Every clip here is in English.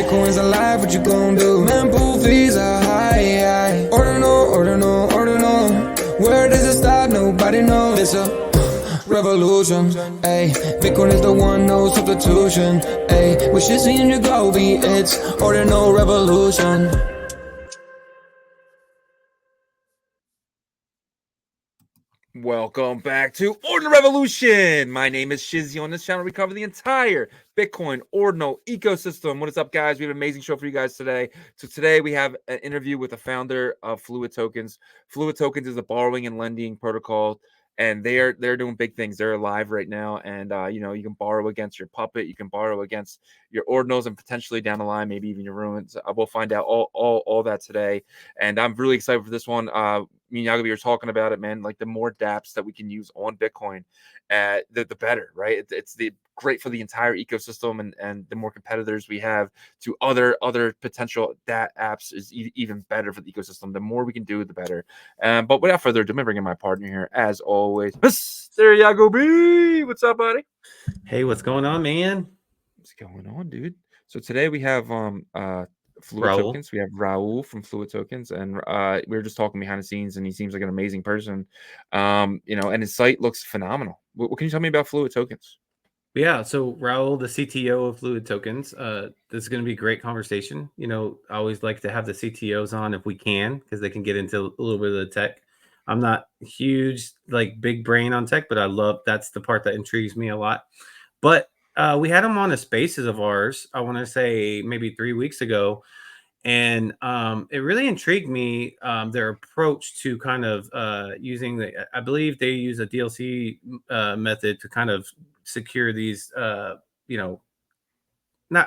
Bitcoin's alive, what you gon' do? Mempool fees are high. Ordinal. Where does it stop? Nobody knows. It's a revolution, ayy. Bitcoin is the one, no substitution, ayy. With Shizzy and Yagobi, it's Ordinal Revolution. Welcome back to Ordinal Revolution. My name is Shizzy. On this channel, we cover the entire Bitcoin Ordinal ecosystem. What is up, guys? We have an amazing show for you guys today. So today we have an interview with the founder of FluidTokens. FluidTokens is a borrowing and lending protocol, and they're doing big things. They're alive right now, and you can borrow against your puppet, you can borrow against your ordinals, and potentially down the line, maybe even your ruins. We'll find out all that today, and I'm really excited for this one. Me and Yagobi were talking about it, man. Like, the more dApps that we can use on Bitcoin, the better, right? It's great for the entire ecosystem, and the more competitors we have to other potential apps is even better for the ecosystem. The more we can do, the better. But without further ado, I'm bringing my partner here, as always, Mr. Yagobi. What's up, buddy? Hey, what's going on, man? What's going on, dude? So today we have FluidTokens. We have Raul from FluidTokens, and we were just talking behind the scenes, and he seems like an amazing person. And his site looks phenomenal. What can you tell me about FluidTokens? Yeah, so Raul, the CTO of FluidTokens. This is going to be a great conversation. I always like to have the CTOs on if we can, because they can get into a little bit of the tech. I'm not huge, like, big brain on tech, but that's the part that intrigues me a lot. But we had them on a Spaces of ours, I want to say maybe 3 weeks ago. And it really intrigued me, their approach to kind of using I believe they use a DLC method to kind of secure these, not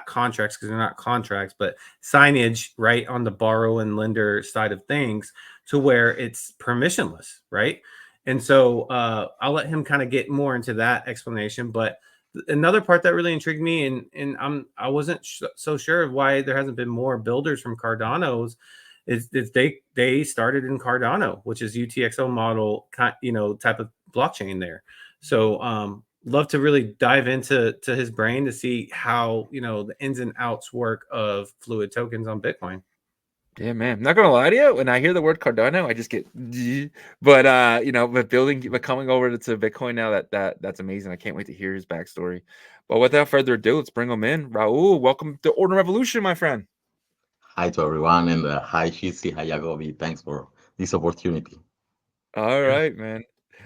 contracts, because they're not contracts, but signage, right, on the borrow and lender side of things, to where it's permissionless, right? And so I'll let him kind of get more into that explanation. But another part that really intrigued me, and I wasn't so sure of why there hasn't been more builders from Cardano's, is they started in Cardano, which is UTXO model, type of blockchain there. So love to really dive into his brain to see how the ins and outs work of FluidTokens on Bitcoin. Yeah, man. I'm not gonna lie to you. When I hear the word Cardano, I just get, but coming over to Bitcoin now, that's amazing. I can't wait to hear his backstory. But without further ado, let's bring him in. Raul, welcome to Ordinal Revolution, my friend. Hi to everyone, and hi Shizzy, hi Yagobi. Thanks for this opportunity. All right, man.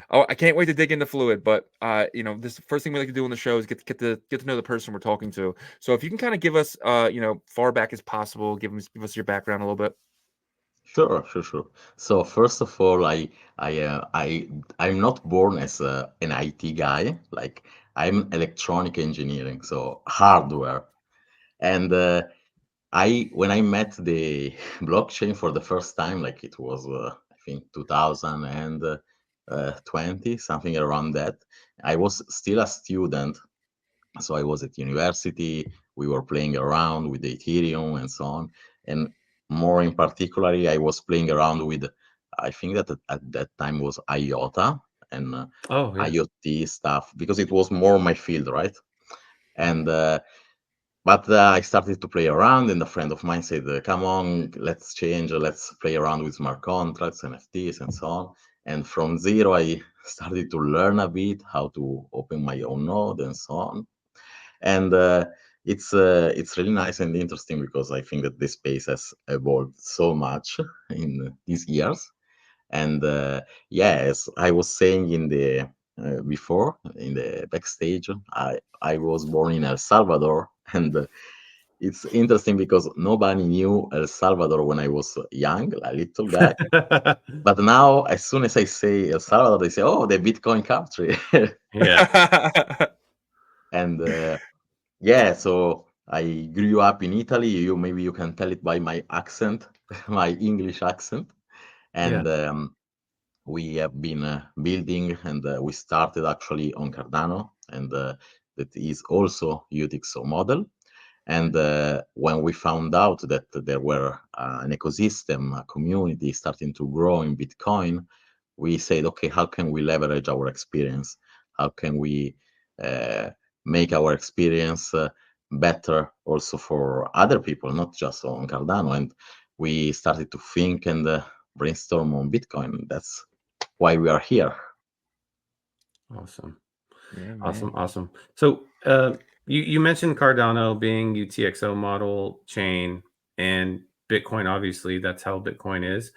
Oh, I can't wait to dig into Fluid, but this first thing we like to do on the show is get to know the person we're talking to. So if you can kind of give us, far back as possible, give us your background a little bit. Sure. So first of all, I'm not born as an IT guy. Like, I'm electronic engineering, so hardware. And when I met the blockchain for the first time, like, it was I think 2020, something around that. I was still a student, so I was at university. We were playing around with the Ethereum and so on, and more in particularly, I was playing around with, I think that at that time was IOTA and IoT stuff, because it was more my field, right? And but I started to play around, and a friend of mine said, "Come on, let's play around with smart contracts, NFTs, and so on." And from zero, I started to learn a bit how to open my own node and so on. And it's really nice and interesting, because I think that the space has evolved so much in these years. And as I was saying in the before, in the backstage, I was born in El Salvador, and it's interesting because nobody knew El Salvador when I was young, a little guy. But now, as soon as I say El Salvador, they say, "Oh, the Bitcoin country." Yeah. And so I grew up in Italy. Maybe you can tell it by my accent, my English accent. And we have been building, and we started actually on Cardano, and that is also UTXO model. And when we found out that there were an ecosystem, a community starting to grow in Bitcoin, we said, okay, how can we leverage our experience? How can we make our experience better also for other people, not just on Cardano. And we started to think and brainstorm on Bitcoin. That's why we are here. Awesome. Yeah, Awesome. man. Awesome. So you mentioned Cardano being UTXO model chain and Bitcoin, obviously that's how Bitcoin is.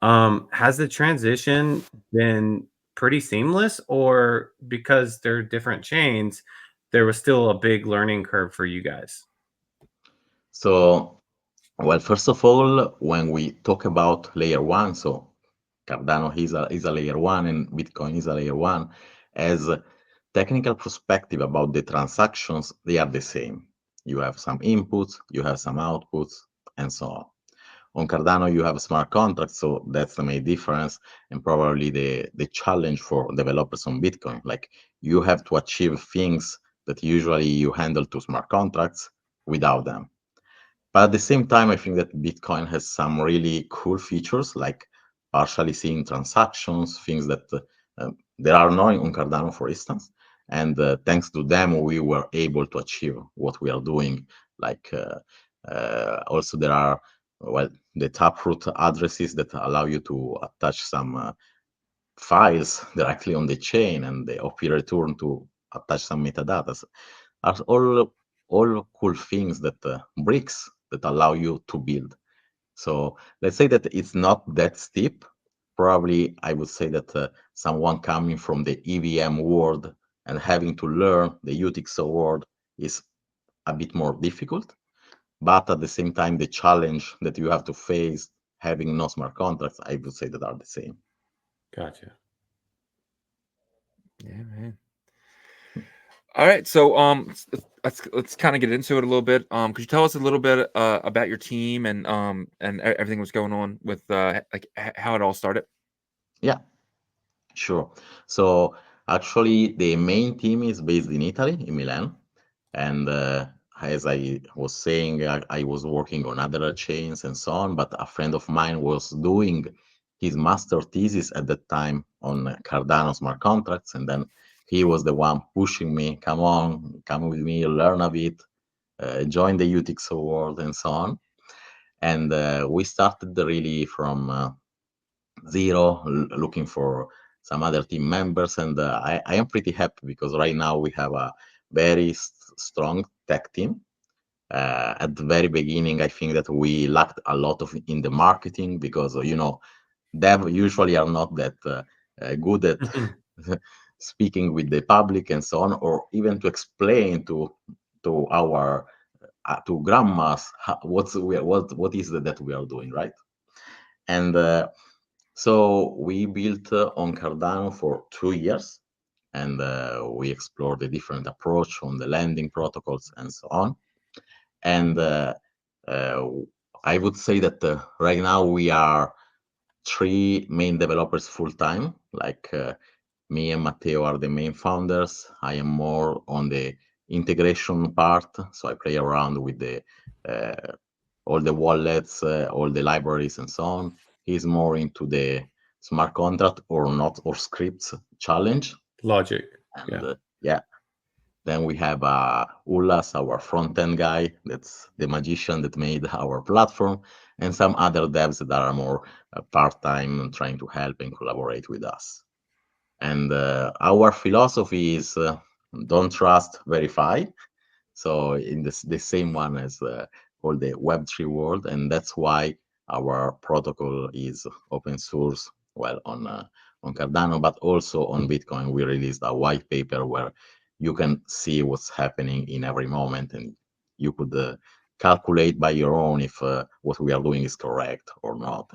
Has the transition been pretty seamless, or because they're different chains, there was still a big learning curve for you guys? So, well, first of all, when we talk about layer one, so Cardano is a layer one and Bitcoin is a layer one, as a technical perspective about the transactions, they are the same. You have some inputs, you have some outputs, and so on. On Cardano, you have smart contracts, so that's the main difference, and probably the challenge for developers on Bitcoin. Like, you have to achieve things that usually you handle to smart contracts without them. But at the same time, I think that Bitcoin has some really cool features, like partially seeing transactions, things that there are no on Cardano, for instance. And thanks to them, we were able to achieve what we are doing. Like also there are, well, the taproot addresses that allow you to attach some files directly on the chain, and the OP return to attach some metadata are all cool things that bricks that allow you to build. So let's say that it's not that steep. Probably I would say that someone coming from the EVM world and having to learn the UTXO world is a bit more difficult. But at the same time, the challenge that you have to face having no smart contracts, I would say that are the same. Gotcha. Yeah, man. All right, so let's kind of get into it a little bit. Could you tell us a little bit about your team and everything that's going on with like how it all started? Yeah, sure. So actually, the main team is based in Italy, in Milan. And as I was saying, I was working on other chains and so on, but a friend of mine was doing his master thesis at that time on Cardano smart contracts. And then he was the one pushing me, come on, come with me, learn a bit, join the UTXO world and so on. And we started really from zero, looking for some other team members. And I am pretty happy because right now we have a very strong tech team. At the very beginning, I think that we lacked a lot of in the marketing because dev usually are not that good at speaking with the public and so on, or even to explain to our to grandmas what is it that we are doing, right? And so we built on Cardano for 2 years, and we explored the different approach on the lending protocols and so on. And uh, I would say that right now we are 3 main developers full time. Like me and Matteo are the main founders. I am more on the integration part, so I play around with the all the wallets, all the libraries, and so on. He's more into the smart contract or not or scripts challenge. Logic. And Yeah. yeah, then we have Ullas, our front end guy. That's the magician that made our platform, and some other devs that are more part time trying to help and collaborate with us. And our philosophy is don't trust, verify. So in the same one as all the Web3 world, and that's why our protocol is open source. Well, on Cardano, but also on Bitcoin, we released a white paper where you can see what's happening in every moment, and you could calculate by your own if what we are doing is correct or not,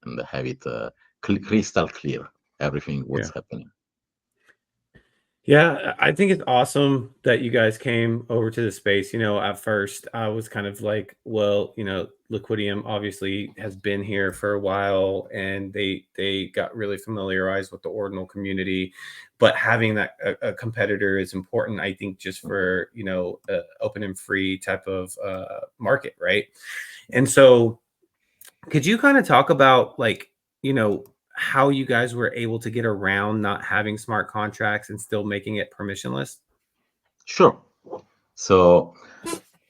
and have it crystal clear everything what's Yeah. happening. Yeah, I think it's awesome that you guys came over to the space. At first I was kind of like, well, Liquidium obviously has been here for a while and they got really familiarized with the ordinal community, but having that a competitor is important, I think, just for, open and free type of market, right? And so could you kind of talk about like, how you guys were able to get around not having smart contracts and still making it permissionless? Sure. So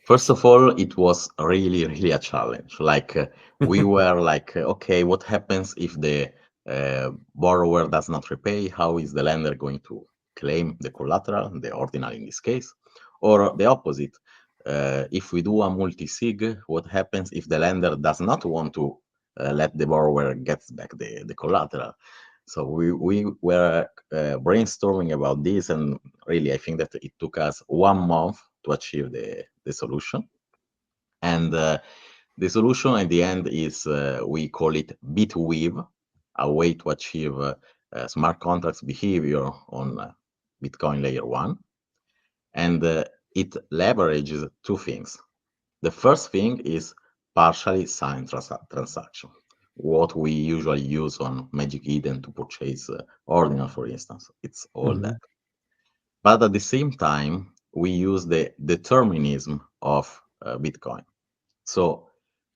first of all, it was really, really a challenge. Like we were like, okay, what happens if the borrower does not repay? How is the lender going to claim the collateral, the ordinal in this case? Or the opposite, if we do a multi-sig, what happens if the lender does not want to let the borrower get back the collateral? So we were brainstorming about this, and really, I think that it took us 1 month to achieve the solution. And the solution at the end is we call it BitWeave, a way to achieve smart contracts behavior on Bitcoin layer 1. And it leverages two things. The first thing is partially signed transaction, what we usually use on Magic Eden to purchase Ordinal, for instance. It's all that. But at the same time, we use the determinism of Bitcoin. So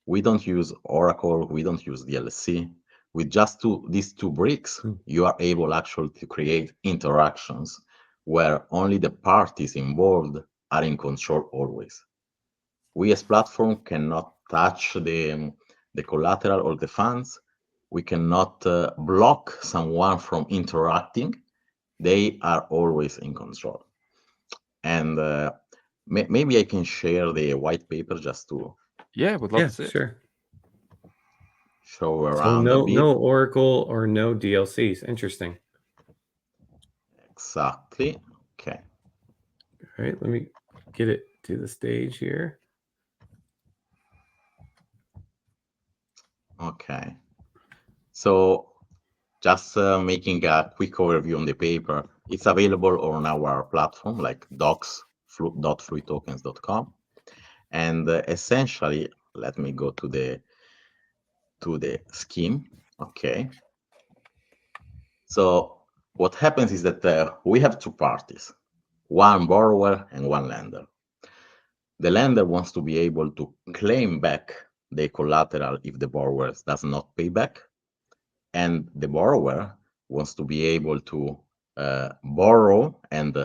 we don't use Oracle, we don't use DLC. With just these two bricks, you are able actually to create interactions where only the parties involved are in control always. We as platform cannot touch the collateral or the funds. We cannot block someone from interacting. They are always in control. And maybe I can share the white paper just to Yeah, would love Yeah, to see it. sure. show So around a bit. no Oracle or no DLCs. Interesting. Exactly. Okay. All right, let me get it to the stage here. Okay. So just making a quick overview on the paper, it's available on our platform like docs.fluidtokens.com. And essentially, let me go to the scheme. Okay. So what happens is that we have two parties, one borrower and one lender. The lender wants to be able to claim back the collateral if the borrower does not pay back, and the borrower wants to be able to borrow and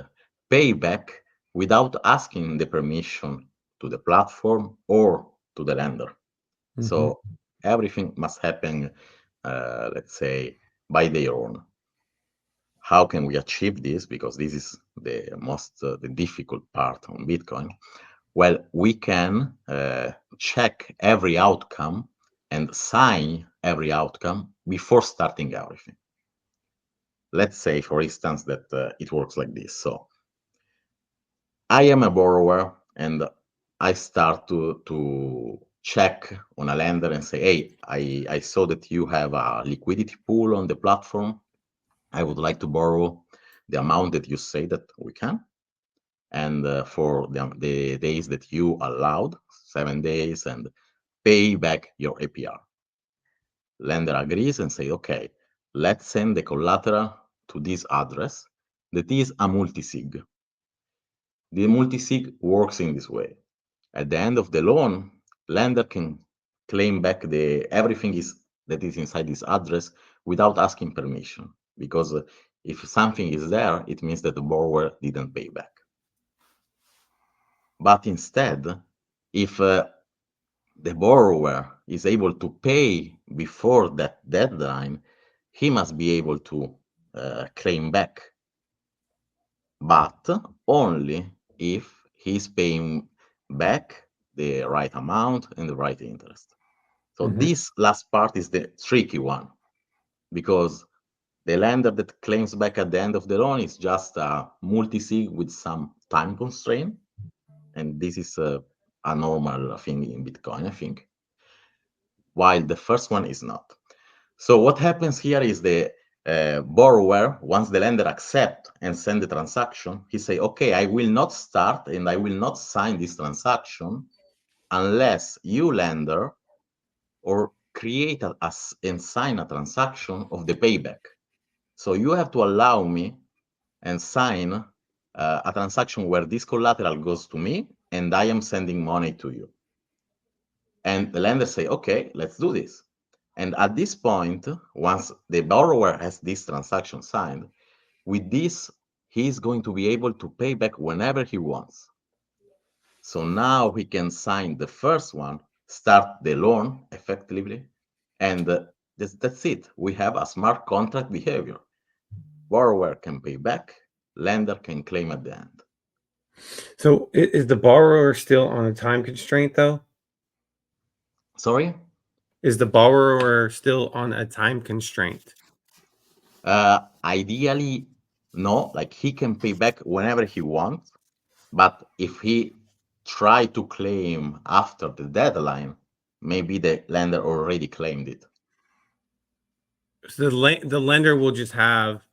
pay back without asking the permission to the platform or to the lender. So everything must happen, let's say, by their own. How can we achieve this? Because this is the most the difficult part on Bitcoin. Well, we can check every outcome and sign every outcome before starting everything. Let's say, for instance, that it works like this. So I am a borrower and I start to check on a lender and say, hey, I saw that you have a liquidity pool on the platform. I would like to borrow the amount that you say that we can. And for the days that you allowed, 7 days, and pay back your APR. Lender agrees and say, okay, let's send the collateral to this address that is a multisig. The multisig works in this way. At the end of the loan, lender can claim back everything that is inside this address without asking permission, because if something is there, it means that the borrower didn't pay back. But instead, if the borrower is able to pay before that deadline, he must be able to claim back, but only if he's paying back the right amount and the right interest. So this last part is the tricky one, because the lender that claims back at the end of the loan is just a multi-sig with some time constraint, and this is a normal thing in Bitcoin, I think, while the first one is not. So what happens here is the borrower, once the lender accept and send the transaction, he say, okay, I will not start and I will not sign this transaction unless you, lender, or create and sign a transaction of the payback. So you have to allow me and sign a transaction where this collateral goes to me and I am sending money to you. And the lender say, okay, let's do this. And at this point, once the borrower has this transaction signed, with this, he's going to be able to pay back whenever he wants. So now he can sign the first one, start the loan effectively, and that's it. We have a smart contract behavior. Borrower can pay back, lender can claim at the end. So is the borrower still on a time constraint though? Sorry? Is the borrower still on a time constraint? Ideally, no, like he can pay back whenever he wants, but if he try to claim after the deadline, maybe the lender already claimed it. So the lender will just have,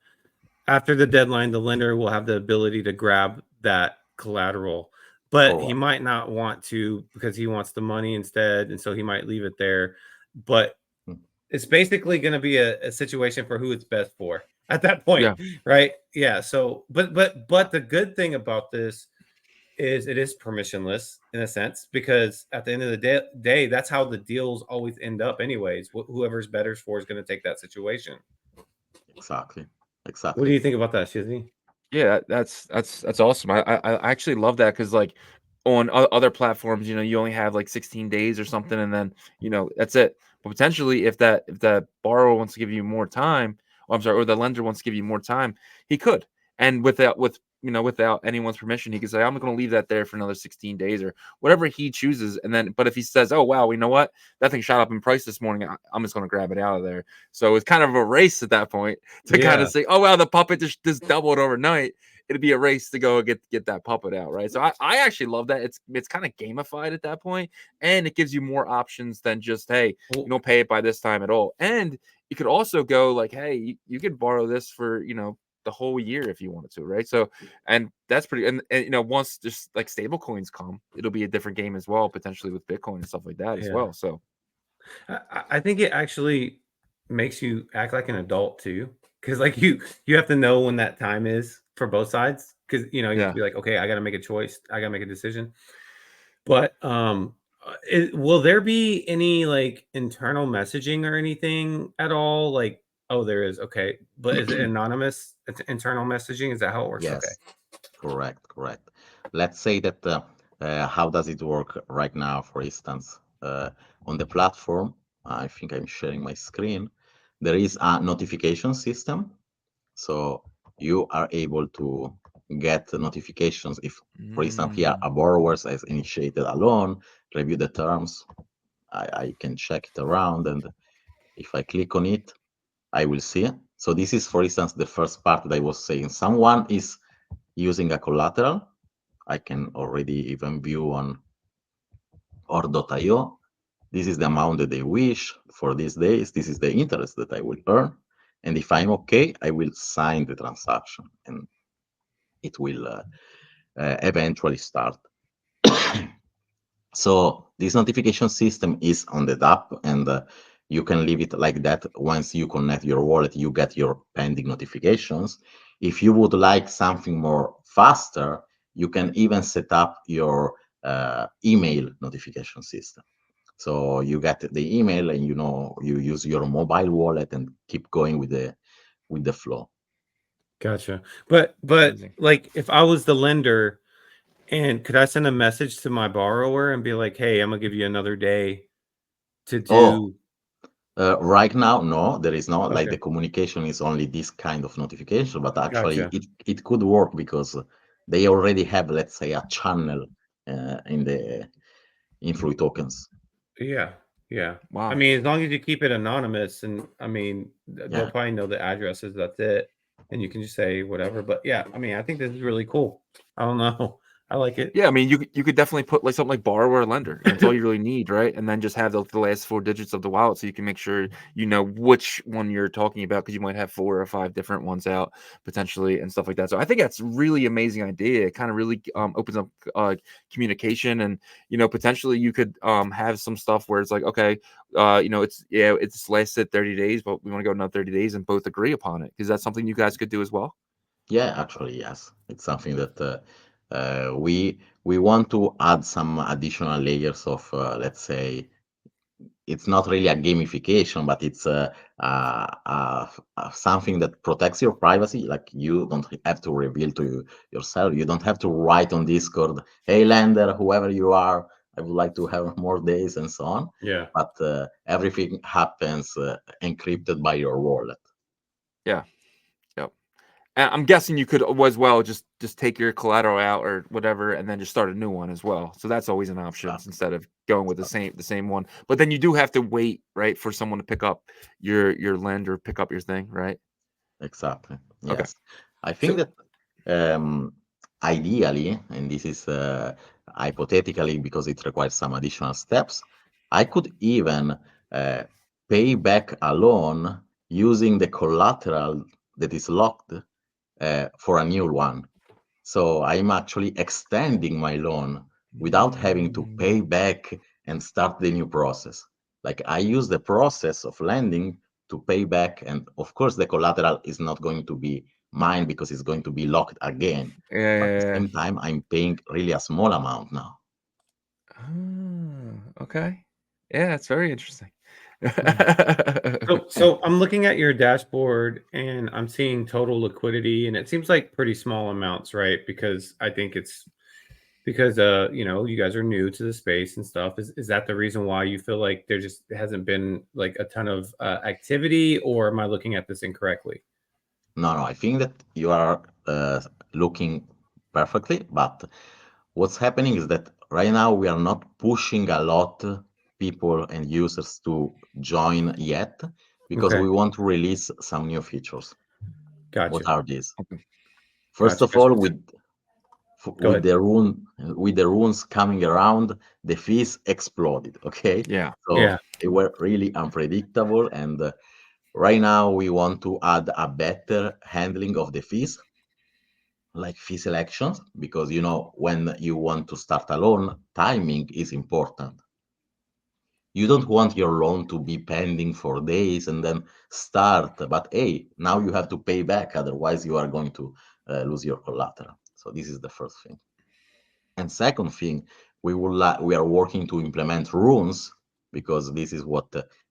after the deadline, the lender will have the ability to grab that collateral, but he Correct. might not want to because he wants the money instead, and so he might leave it there. But Mm. it's basically going to be a situation for who it's best for at that point, Yeah. right? Yeah. So, but the good thing about this is it is permissionless in a sense, because at the end of the day, that's how the deals always end up anyways. Whoever's better for is going to take that situation. Exactly. What Exactly. do you think about that, Shizzy? Yeah, that's awesome. I actually love that because like on other platforms, you only have like 16 days or something, and then that's it. But potentially, if that borrower wants to give you more time, or I'm sorry, or the lender wants to give you more time, he could, and without anyone's permission, he could say, I'm going to leave that there for another 16 days or whatever he chooses. And then, but if he says, oh wow, you know what, that thing shot up in price this morning, I'm just going to grab it out of there. So it's kind of a race at that point to kind of say, oh wow, the puppet just doubled overnight. It'd be a race to go get that puppet out, right? So I actually love that. It's kind of gamified at that point, and it gives you more options than just, hey, you don't pay it by this time at all. And you could also go like, hey, you could borrow this for the whole year if you wanted to, right? So, and that's pretty. And once just like stable coins come, it'll be a different game as well, potentially with Bitcoin and stuff like that as well. So, I think it actually makes you act like an adult too, because like you have to know when that time is for both sides, because you have yeah. to be like, okay, I got to make a choice, I got to make a decision. But will there be any like internal messaging or anything at all? Like, oh, there is. Okay, but is it anonymous? It's internal messaging. Is that how it works? Okay. Yes. Correct. Let's say that how does it work right now, for instance, on the platform, I think I'm sharing my screen, there is a notification system. So you are able to get notifications if, for instance, here a borrower has initiated a loan, review the terms. I can check it around, and if I click on it, I will see. So this is, for instance, the first part that I was saying. Someone is using a collateral. I can already even view on or.io. This is the amount that they wish for these days. This is the interest that I will earn. And if I'm okay, I will sign the transaction and it will eventually start. So this notification system is on the app, and you can leave it like that. Once you connect your wallet, you get your pending notifications. If you would like something more faster, you can even set up your email notification system. So you get the email, and you use your mobile wallet and keep going with the flow. Gotcha. But Amazing. like, if I was the lender, and could I send a message to my borrower and be like, hey, I'm gonna give you another day to Oh, do. right now, no, there is not. Like, Okay. the communication is only this kind of notification, but actually Gotcha. it could work because they already have, let's say, a channel in FluidTokens. Yeah. I Wow. mean, as long as you keep it anonymous, and I mean, they'll Yeah. probably know the addresses. That's it, and you can just say whatever. But yeah, I mean, I think this is really cool. I don't know. I like it. Yeah, I mean, you could definitely put like something like borrower or lender. That's all you really need, right? And then just have the last four digits of the wallet, so you can make sure you know which one you're talking about, because you might have 4 or 5 different ones out potentially and stuff like that. So I think that's a really amazing idea. It kind of really opens up communication, and potentially you could have some stuff where it's like, okay, it's lasted 30 days, but we want to go another 30 days and both agree upon it. Is that something you guys could do as well? Yeah, actually, yes. It's something that we want to add some additional layers of, let's say, it's not really a gamification, but it's something that protects your privacy. Like you don't have to reveal to yourself. You don't have to write on Discord, "Hey, lender, whoever you are, I would like to have more days," and so on. Yeah. But everything happens encrypted by your wallet. Yeah. Yep. And I'm guessing you could as well just take your collateral out or whatever, and then just start a new one as well. So that's always an option instead of going with the same one. But then you do have to wait, right, for someone to pick up your lend or pick up your thing, right? Exactly. Okay. Yes. I think that ideally, and this is hypothetically because it requires some additional steps, I could even pay back a loan using the collateral that is locked for a new one. So I'm actually extending my loan without having to pay back and start the new process. Like I use the process of lending to pay back, and of course the collateral is not going to be mine because it's going to be locked again. But at the Yeah. same time, I'm paying really a small amount now. Okay. Yeah, it's very interesting. So I'm looking at your dashboard and I'm seeing total liquidity, and it seems like pretty small amounts, right? Because I think it's because you know, you guys are new to the space and stuff. Is that the reason why you feel like there just hasn't been like a ton of activity, or am I looking at this incorrectly? No, I think that you are looking perfectly, but what's happening is that right now we are not pushing a lot people and users to join yet because Okay, we want to release some new features. What gotcha, are these? Okay. First of gotcha. all, Go with ahead. the runes coming around, the fees exploded. Okay, Yeah. so Yeah. they were really unpredictable, and right now we want to add a better handling of the fees, like fee selections, because you know when you want to start a loan, timing is important. You don't want your loan to be pending for days and then start, but hey, now you have to pay back, otherwise you are going to lose your collateral. So this is the first thing. And second thing, we are working to implement runes because this is what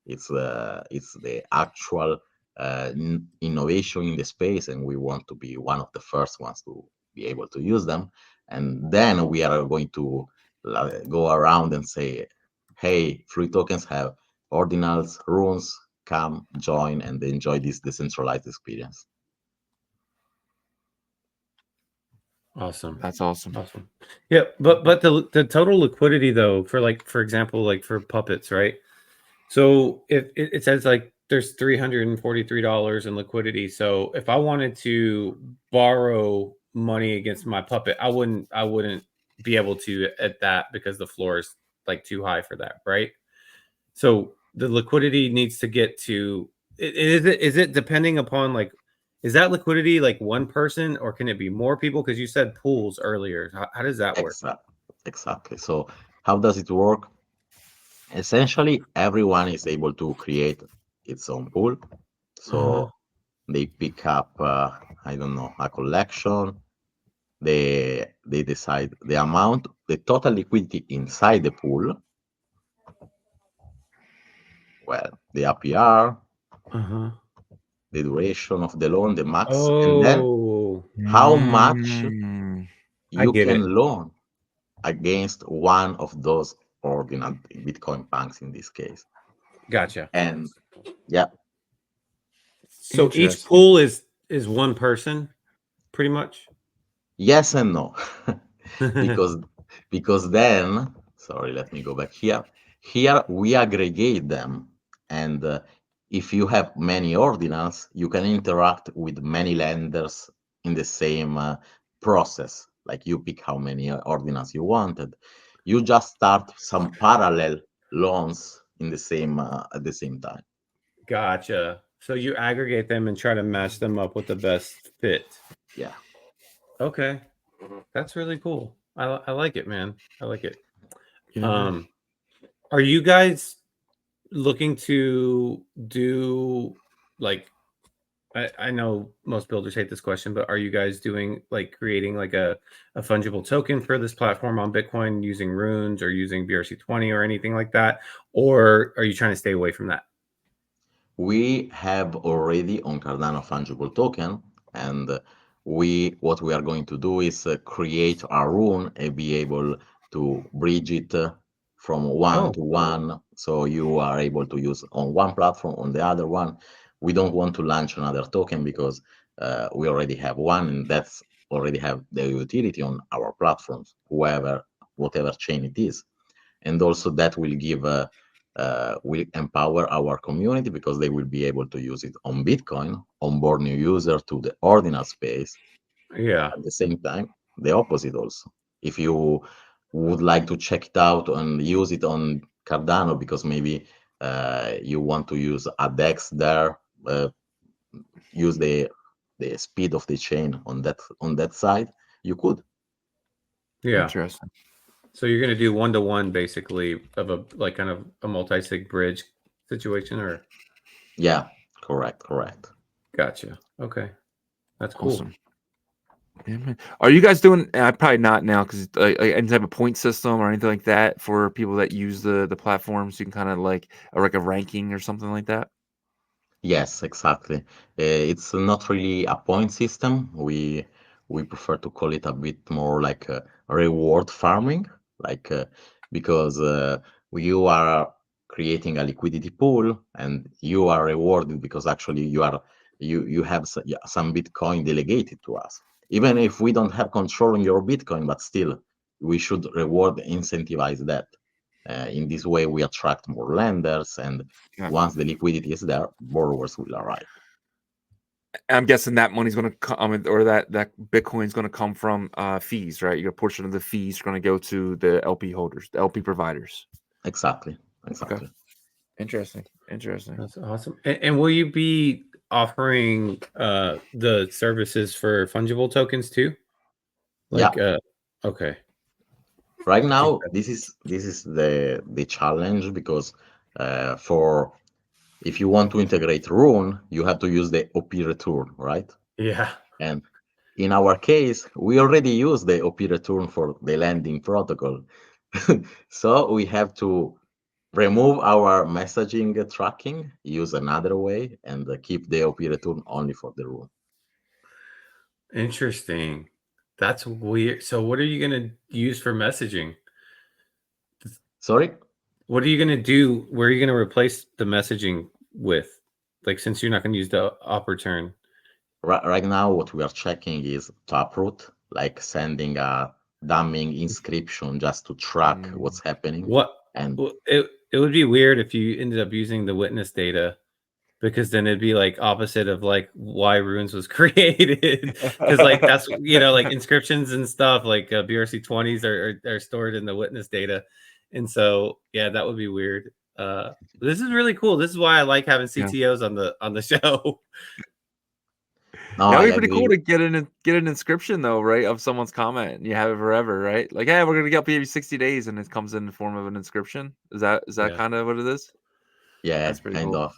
it's the actual innovation in the space, and we want to be one of the first ones to be able to use them. And then we are going to go around and say, "Hey, FluidTokens have ordinals, runes. Come, join, and enjoy this decentralized experience." Awesome. That's awesome. Awesome. Yeah, but the total liquidity though, for like for example, like for puppets, right? So if it says like there's $343 in liquidity. So if I wanted to borrow money against my puppet, I wouldn't be able to at that because the floor is like too high for that, right? So the liquidity needs to get to is it depending upon like is that liquidity like one person or can it be more people? Because you said pools earlier. How does that work? Exactly. So how does it work? Essentially, everyone is able to create its own pool. Uh-huh. So they pick up, I don't know, a collection. They decide the amount, the total liquidity inside the pool. Well, the APR, Uh-huh. the duration of the loan, the max, and then Oh, how much I you get it. can loan against one of those ordinal Bitcoin punks in this case. Gotcha. And yeah, So each Interesting. pool is one person, pretty much. yes and no. because then, sorry, let me go back here. Here we aggregate them, and if you have many ordinals, you can interact with many lenders in the same process. Like you pick how many ordinals you wanted. You just start some parallel loans in the same at the same time. Gotcha. So you aggregate them and try to match them up with the best fit. Yeah. Okay, that's really cool. I like it, man. I like it. Yeah. Are you guys looking to do like I know most builders hate this question, but are you guys doing like creating like a fungible token for this platform on Bitcoin using runes or using BRC20 or anything like that? Or are you trying to stay away from that? We have already on Cardano fungible token, and what we are going to do is create a rune and be able to bridge it from one to one, so you are able to use on one platform, on the other one. We don't want to launch another token because we already have one, and that's already have the utility on our platforms, whatever chain it is. And also that will give will empower our community because they will be able to use it on Bitcoin, onboard new user to the ordinal space. Yeah. At the same time, the opposite also. If you would like to check it out and use it on Cardano because maybe you want to use a DEX there, use the speed of the chain on that side, you could. Yeah. Interesting. So you're going to do one-to-one basically of a like kind of a multi-sig bridge situation, or? Yeah, correct. Gotcha. Okay. That's cool. Awesome. Yeah, man. Are you guys doing? Probably not now because any type of point system or anything like that for people that use the platforms. You can kind of like a ranking or something like that. Yes, exactly. It's not really a point system. We prefer to call it a bit more like reward farming, like because you are creating a liquidity pool and you are rewarded because actually you have some Bitcoin delegated to us. Even if we don't have control on your Bitcoin, but still we should reward, incentivize that. In this way, we attract more lenders, and Yeah. once the liquidity is there, borrowers will arrive. I'm guessing that money's going to come, or that Bitcoin's going to come from fees, right? Your portion of the fees are going to go to the LP holders, the LP providers. Exactly. Okay. Interesting. That's awesome. And will you be offering the services for fungible tokens too? Like, Yeah. Okay. Right now, this is the challenge because for if you want to integrate Rune, you have to use the OP return, right? Yeah. And in our case, we already use the OP return for the lending protocol. So we have to remove our messaging tracking, use another way, and keep the OP return only for the Rune. Interesting. That's weird. So what are you going to use for messaging? Sorry? What are you going to do? Where are you going to replace the messaging with? Like, since you're not going to use the op return. Right now, what we are checking is taproot, like sending a dumbing inscription just to track what's happening. And It would be weird if you ended up using the witness data, because then it'd be like opposite of like why runes was created, because like that's like inscriptions and stuff like BRC20s are stored in the witness data, and so yeah, that would be weird. This is really cool. This is why I like having CTOs on the show. no, That would I be pretty agree. cool to get an inscription though, right? Of someone's comment, and you have it forever, right? Like, hey, we're gonna get up here 60 days, and it comes in the form of an inscription. Is that Yeah. kind of what it is? Yeah, That's pretty kind cool. of.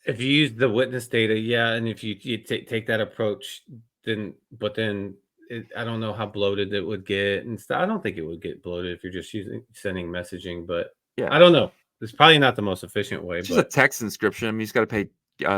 If you use the witness data, yeah, and if you take that approach, then I don't know how bloated it would get, and stuff. I don't think it would get bloated if you're just sending messaging, but Yeah. I don't know. It's probably not the most efficient way. It's just a text inscription. I mean, you just got to pay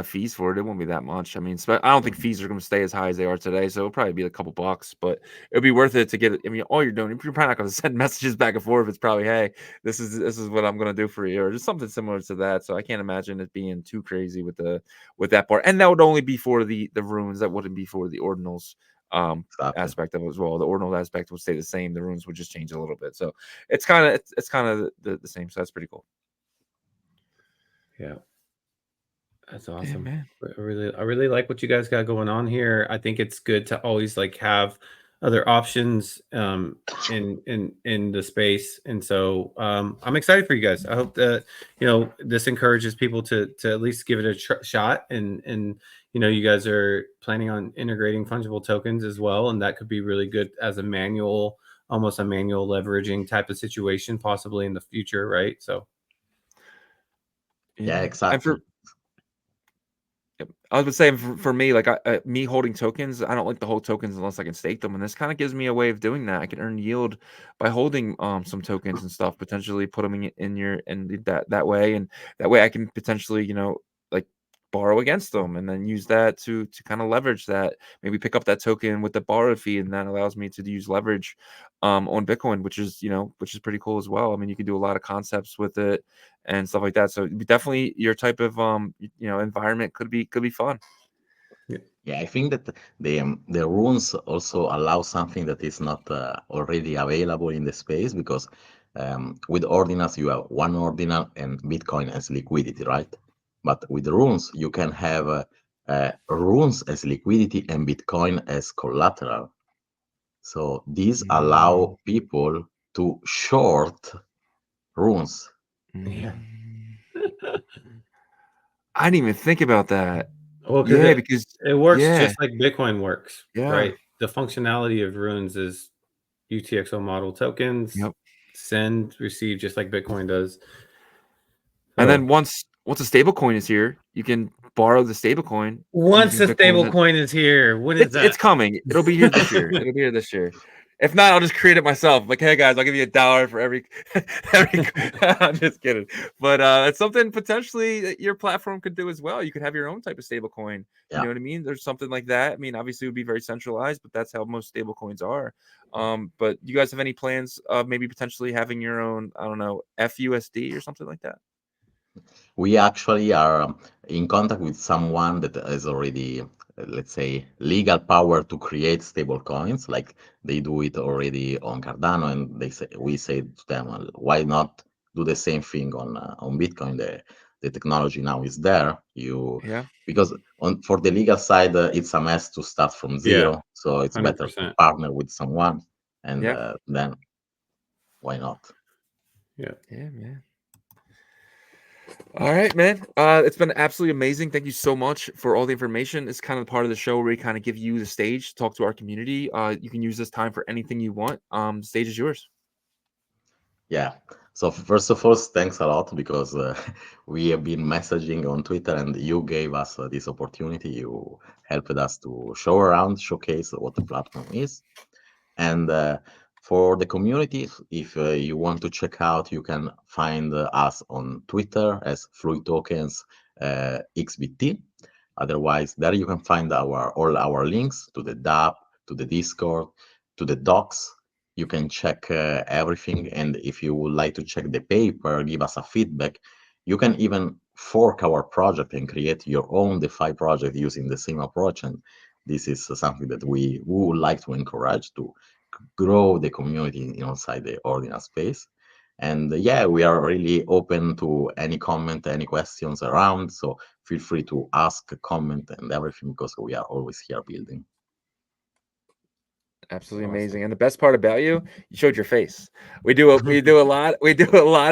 fees for it. It won't be that much. I mean, I don't think fees are going to stay as high as they are today, so it'll probably be a couple bucks, but it'll be worth it to get it. I mean, all you're doing, you're probably not going to send messages back and forth. It's probably, hey, this is what I'm going to do for you, or just something similar to that. So I can't imagine it being too crazy with that part. And that would only be for the runes. That wouldn't be for the ordinals Exactly. aspect of it as well. The ordinal aspect would stay the same. The runes would just change a little bit. So it's kind of the same. So that's pretty cool. Yeah, that's awesome. Man. I really like what you guys got going on here. I think it's good to always like have other options in the space, and so I'm excited for you guys. I hope that this encourages people to at least give it a shot, and you guys are planning on integrating fungible tokens as well, and that could be really good as almost a manual leveraging type of situation, possibly in the future, right? So yeah, exactly. I was saying for me, like me holding tokens, I don't like to hold tokens unless I can stake them, and this kind of gives me a way of doing that. I can earn yield by holding some tokens and stuff, potentially put them in your and that way, and that way I can potentially like borrow against them and then use that to kind of leverage that. Maybe pick up that token with the borrow fee, and that allows me to use leverage on Bitcoin, which is pretty cool as well. I mean, you can do a lot of concepts with it and stuff like that. So definitely your type of environment could be fun. Yeah, I think that the runes also allow something that is not already available in the space, because with ordinals you have one ordinal and Bitcoin as liquidity, right? But with runes you can have runes as liquidity and Bitcoin as collateral. So these allow people to short runes. Yeah. I didn't even think about that. Well, because Yeah, because it works yeah, just like Bitcoin works, yeah, right? The functionality of runes is UTXO model tokens, yep. send, receive, just like Bitcoin does. And So then once a stable coin is here, you can borrow the stable coin once using a stable Bitcoin. coin is here, when is It's that? coming. It'll be here this year. It'll be here this year. If not, I'll just create it myself. Like, hey guys, I'll give you $1 for every every. I'm just kidding, but it's something potentially that your platform could do as well. You could have your own type of stable coin. You Yeah. know what I mean? There's something like that. I mean, obviously, it would be very centralized, but that's how most stable coins are. But you guys have any plans of maybe potentially having your own, I don't know, FUSD or something like that? We actually are in contact with someone that has already, let's say, legal power to create stable coins. Like they do it already on Cardano, and we say to them, well, why not do the same thing on Bitcoin? The technology now is there. Yeah. Because for the legal side, it's a mess to start from Yeah, zero. So it's better to 100%. partner with someone, and Yeah. then why not? Yeah. Yeah, man. All right, man. It's been absolutely amazing. Thank you so much for all the information. It's kind of part of the show where we kind of give you the stage to talk to our community. You can use this time for anything you want. The stage is yours. Yeah. So first of all, thanks a lot, because we have been messaging on Twitter and you gave us this opportunity. You helped us to show around, showcase what the platform is. And for the community, if you want to check out, you can find us on Twitter as FluidTokens XBT. Otherwise, there you can find all our links to the DApp, to the Discord, to the docs. You can check everything. And if you would like to check the paper, give us a feedback, you can even fork our project and create your own DeFi project using the same approach. And this is something that we would like to encourage to grow the community inside the ordinal space. And yeah, we are really open to any comment, any questions around. So feel free to ask, comment, and everything, because we are always here building. Absolutely Awesome. amazing. And the best part about you showed your face. We do a lot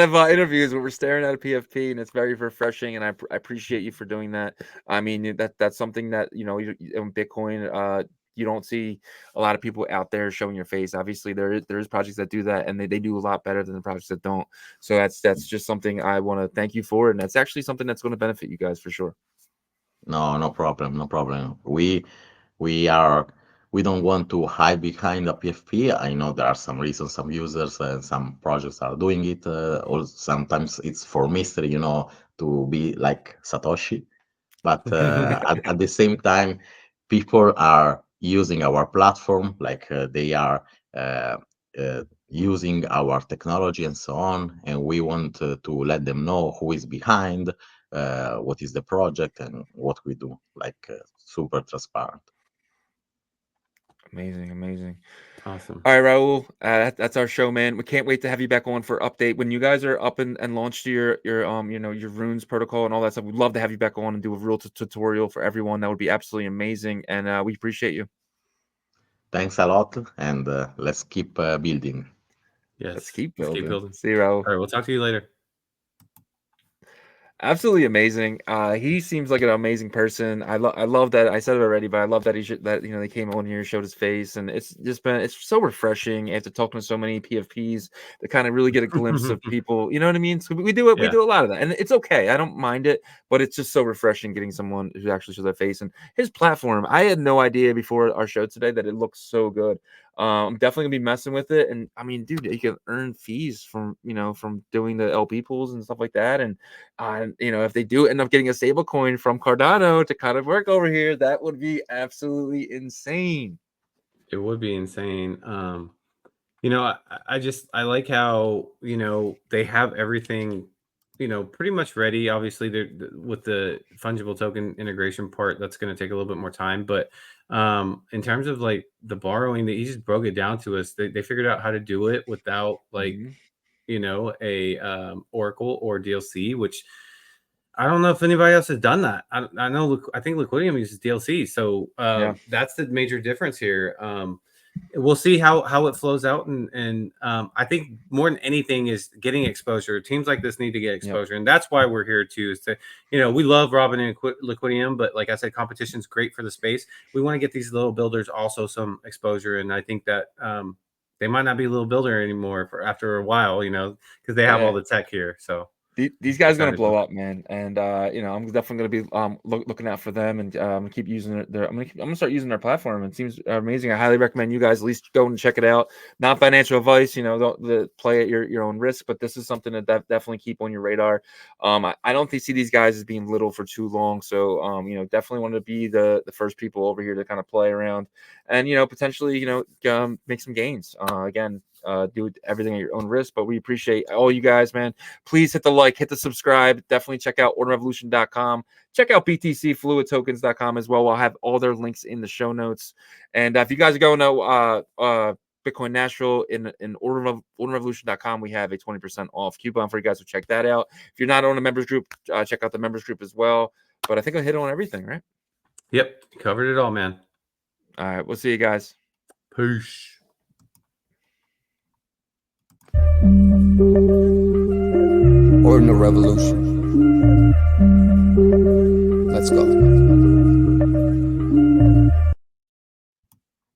of interviews where we're staring at a PFP, and it's very refreshing. And I appreciate you for doing that. I mean, that's something that in Bitcoin, you don't see a lot of people out there showing your face. Obviously, there is projects that do that, and they do a lot better than the projects that don't. So that's just something I want to thank you for, and that's actually something that's going to benefit you guys for sure. No problem, no problem. We don't want to hide behind a PFP. I know there are some reasons, some users and some projects are doing it. Or sometimes it's for mystery, to be like Satoshi. But at the same time, people are using our platform, like they are uh, using our technology and so on. And we want to let them know who is behind, what is the project, and what we do, like super transparent. Amazing. Awesome. All right, Raul, that's our show, man. We can't wait to have you back on for update when you guys are up and launched your your runes protocol and all that stuff. We'd love to have you back on and do a real tutorial for everyone. That would be absolutely amazing, and we appreciate you. Thanks a lot, and let's keep building. Yes. Let's keep Let's keep building. building. See you, Raul. All right. We'll talk to you later. Absolutely amazing. He seems like an amazing person. I love that. I said it already, but I love that they came on here, showed his face, and it's so refreshing after talking to so many PFPs to kind of really get a glimpse of people. You know what I mean? So we do it. We Yeah. do a lot of that, and it's okay. I don't mind it, but it's just so refreshing getting someone who actually shows their face and his platform. I had no idea before our show today that it looks so good. I'm definitely gonna be messing with it, and I mean, dude, you can earn fees from from doing the LP pools and stuff like that, and if they do end up getting a stable coin from Cardano to kind of work over here, that would be absolutely insane. It would be insane. I like how, they have everything, pretty much ready. Obviously, with the fungible token integration part, that's going to take a little bit more time. But in terms of like the borrowing, that he just broke it down to us. They figured out how to do it without like, a Oracle or DLC, which I don't know if anybody else has done that. I know. I think Liquidium uses DLC, so that's the major difference here. We'll see how it flows out, and I think more than anything is getting exposure. Teams like this need to get exposure, and that's why we're here too. Is to we love Robin and Liquidium, but like I said, competition is great for the space. We want to get these little builders also some exposure, and I think that they might not be a little builder anymore after a while, because they have all the tech here. So these guys are going to blow up, man, and I'm definitely going to be looking out for them and keep using their. I'm gonna start using their platform. It seems amazing. I highly recommend you guys at least go and check it out. Not financial advice, don't play at your own risk, but this is something to definitely keep on your radar. I don't see these guys as being little for too long, so definitely want to be the first people over here to kind of play around and potentially make some gains. Again. Do everything at your own risk, but we appreciate all you guys, man. Please hit the like, hit the subscribe. Definitely check out ordinalrevolution.com. Check out BTC FluidTokens.com as well. I'll have all their links in the show notes. And if you guys are going to Bitcoin Nashville in ordinalrevolution.com, we have a 20% off coupon for you guys, so check that out. If you're not on a members group, check out the members group as well. But I think I hit on everything, right? Yep, covered it all, man. All right, we'll see you guys. Peace. Ordinal Revolution. Let's go.